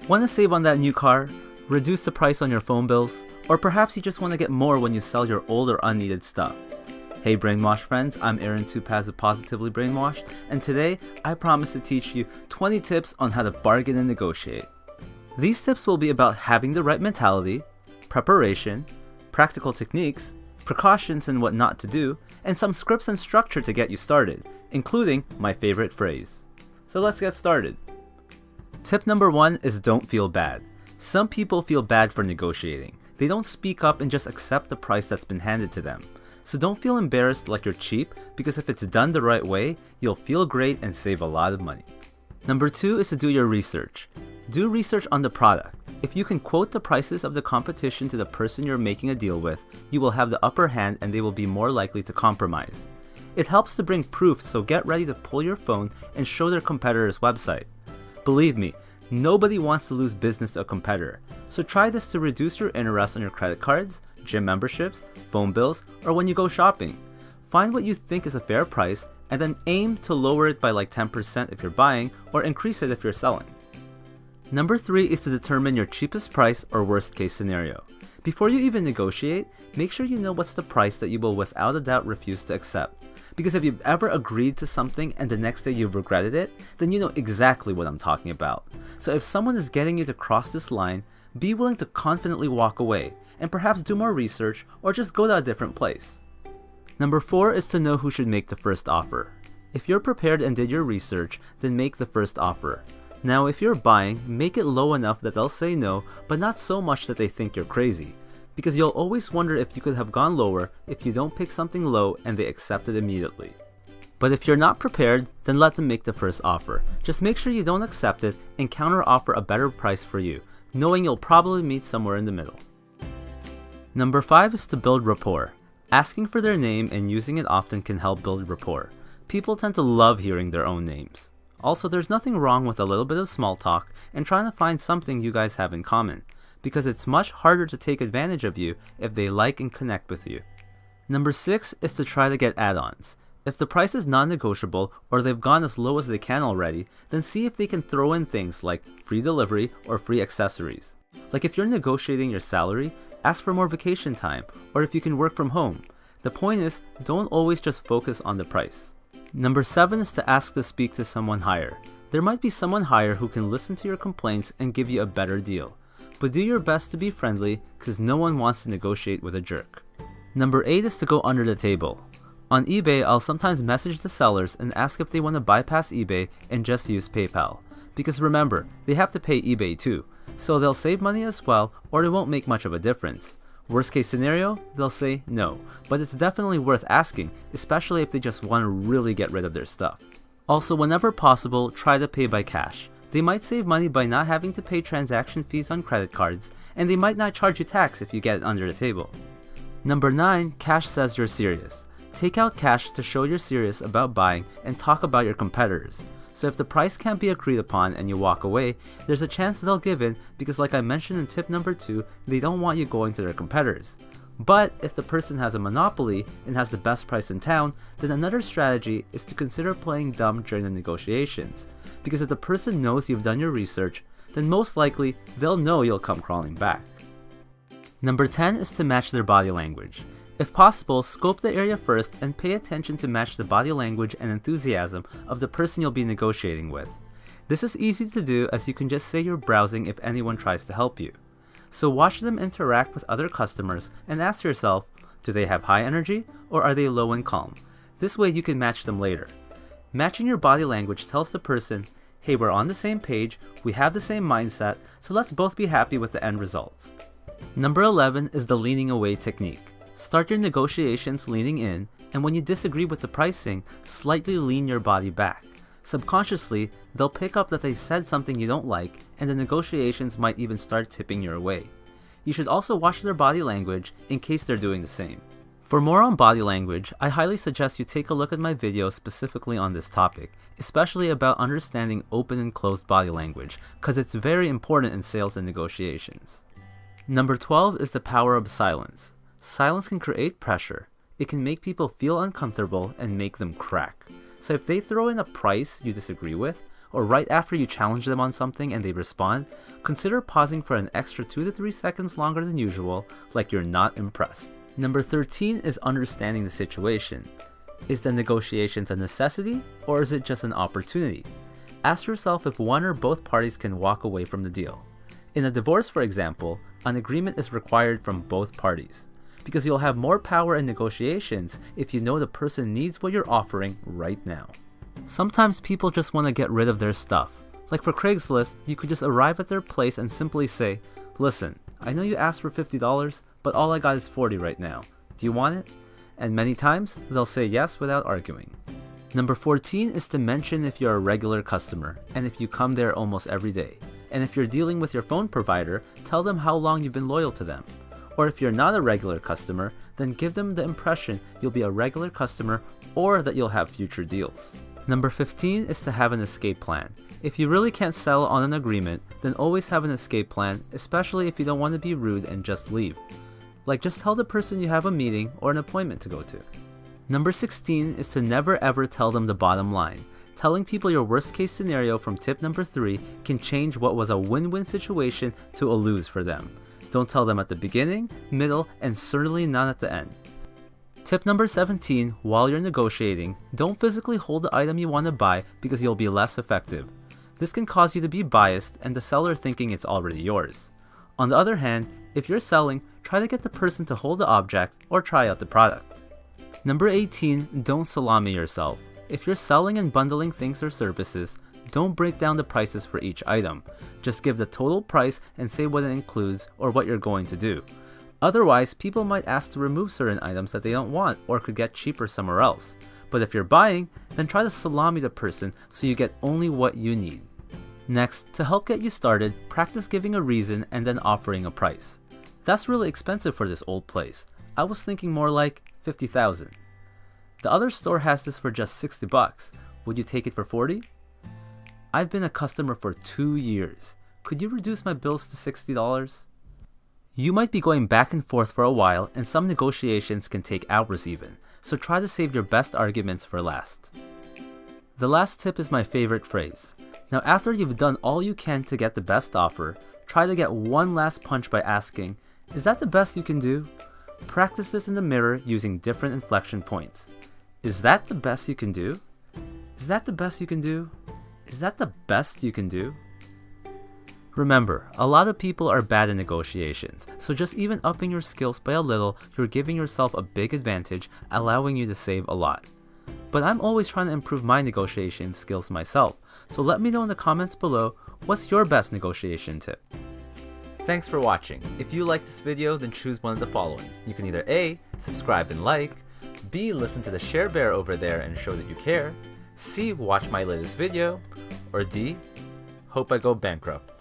Want to save on that new car? Reduce the price on your phone bills? Or perhaps you just want to get more when you sell your old or unneeded stuff? Hey Brainwash friends, I'm Aaron Tupaz of Positively Brainwashed, and today I promise to teach you 20 tips on how to bargain and negotiate. These tips will be about having the right mentality, preparation, practical techniques, precautions and what not to do, and some scripts and structure to get you started, including my favorite phrase. So let's get started. Tip number 1 is don't feel bad. Some people feel bad for negotiating. They don't speak up and just accept the price that's been handed to them. So don't feel embarrassed like you're cheap, because if it's done the right way, you'll feel great and save a lot of money. Number 2 is to do your research. Do research on the product. If you can quote the prices of the competition to the person you're making a deal with, you will have the upper hand and they will be more likely to compromise. It helps to bring proof, so get ready to pull your phone and show their competitor's website. Believe me, nobody wants to lose business to a competitor, so try this to reduce your interest on your credit cards, gym memberships, phone bills, or when you go shopping. Find what you think is a fair price and then aim to lower it by like 10% if you're buying, or increase it if you're selling. Number 3 is to determine your cheapest price or worst case scenario. Before you even negotiate, make sure you know what's the price that you will without a doubt refuse to accept. Because if you've ever agreed to something and the next day you've regretted it, then you know exactly what I'm talking about. So if someone is getting you to cross this line, be willing to confidently walk away, and perhaps do more research or just go to a different place. Number 4 is to know who should make the first offer. If you're prepared and did your research, then make the first offer. Now if you're buying, make it low enough that they'll say no, but not so much that they think you're crazy. Because you'll always wonder if you could have gone lower if you don't pick something low and they accept it immediately. But if you're not prepared, then let them make the first offer. Just make sure you don't accept it and counter offer a better price for you, knowing you'll probably meet somewhere in the middle. Number 5 is to build rapport. Asking for their name and using it often can help build rapport. People tend to love hearing their own names. Also, there's nothing wrong with a little bit of small talk and trying to find something you guys have in common, because it's much harder to take advantage of you if they like and connect with you. Number 6 is to try to get add-ons. If the price is non-negotiable or they've gone as low as they can already, then see if they can throw in things like free delivery or free accessories. Like if you're negotiating your salary, ask for more vacation time, or if you can work from home. The point is, don't always just focus on the price. Number 7 is to ask to speak to someone higher. There might be someone higher who can listen to your complaints and give you a better deal. But do your best to be friendly, because no one wants to negotiate with a jerk. Number 8 is to go under the table. On eBay, I'll sometimes message the sellers and ask if they want to bypass eBay and just use PayPal. Because remember, they have to pay eBay too, so they'll save money as well, or it won't make much of a difference. Worst case scenario, they'll say no, but it's definitely worth asking, especially if they just want to really get rid of their stuff. Also, whenever possible, try to pay by cash. They might save money by not having to pay transaction fees on credit cards, and they might not charge you tax if you get it under the table. Number 9, cash says you're serious. Take out cash to show you're serious about buying and talk about your competitors. So if the price can't be agreed upon and you walk away, there's a chance they'll give in, because like I mentioned in tip number 2, they don't want you going to their competitors. But if the person has a monopoly and has the best price in town, then another strategy is to consider playing dumb during the negotiations. Because if the person knows you've done your research, then most likely they'll know you'll come crawling back. Number 10 is to match their body language. If possible, scope the area first and pay attention to match the body language and enthusiasm of the person you'll be negotiating with. This is easy to do, as you can just say you're browsing if anyone tries to help you. So watch them interact with other customers and ask yourself, do they have high energy or are they low and calm? This way you can match them later. Matching your body language tells the person, hey, we're on the same page, we have the same mindset, so let's both be happy with the end results. Number 11 is the leaning away technique. Start your negotiations leaning in, and when you disagree with the pricing, slightly lean your body back. Subconsciously, they'll pick up that they said something you don't like, and the negotiations might even start tipping your way. You should also watch their body language in case they're doing the same. For more on body language, I highly suggest you take a look at my video specifically on this topic, especially about understanding open and closed body language, because it's very important in sales and negotiations. Number 12 is the power of silence. Silence can create pressure. It can make people feel uncomfortable and make them crack. So if they throw in a price you disagree with, or right after you challenge them on something and they respond, consider pausing for an extra 2 to 3 seconds longer than usual, like you're not impressed. Number 13 is understanding the situation. Is the negotiations a necessity, or is it just an opportunity? Ask yourself if one or both parties can walk away from the deal. In a divorce, for example, an agreement is required from both parties, because you'll have more power in negotiations if you know the person needs what you're offering right now. Sometimes people just want to get rid of their stuff. Like for Craigslist, you could just arrive at their place and simply say, "Listen, I know you asked for $50, but all I got is $40 right now. Do you want it?" And many times, they'll say yes without arguing. Number 14 is to mention if you're a regular customer, and if you come there almost every day. And if you're dealing with your phone provider, tell them how long you've been loyal to them. Or if you're not a regular customer, then give them the impression you'll be a regular customer or that you'll have future deals. Number 15 is to have an escape plan. If you really can't settle on an agreement, then always have an escape plan, especially if you don't want to be rude and just leave. Like just tell the person you have a meeting or an appointment to go to. Number 16 is to never ever tell them the bottom line. Telling people your worst case scenario from tip number 3 can change what was a win-win situation to a lose for them. Don't tell them at the beginning, middle, and certainly not at the end. Tip number 17, while you're negotiating, don't physically hold the item you want to buy because you'll be less effective. This can cause you to be biased and the seller thinking it's already yours. On the other hand, if you're selling, try to get the person to hold the object or try out the product. Number 18, don't salami yourself. If you're selling and bundling things or services, don't break down the prices for each item. Just give the total price and say what it includes or what you're going to do. Otherwise, people might ask to remove certain items that they don't want or could get cheaper somewhere else. But if you're buying, then try to salami the person so you get only what you need. Next, to help get you started, practice giving a reason and then offering a price. That's really expensive for this old place. I was thinking more like $50,000. The other store has this for just $60. Would you take it for $40? I've been a customer for 2 years. Could you reduce my bills to $60? You might be going back and forth for a while, and some negotiations can take hours even, so try to save your best arguments for last. The last tip is my favorite phrase. Now after you've done all you can to get the best offer, try to get one last punch by asking, "Is that the best you can do?" Practice this in the mirror using different inflection points. Is that the best you can do? Is that the best you can do? Is that the best you can do? Remember, a lot of people are bad in negotiations, so just even upping your skills by a little, you're giving yourself a big advantage, allowing you to save a lot. But I'm always trying to improve my negotiation skills myself, so let me know in the comments below, what's your best negotiation tip? Thanks for watching. If you like this video, then choose one of the following. You can either A, subscribe and like, B, listen to the share bear over there and show that you care, C, watch my latest video, or D, hope I go bankrupt.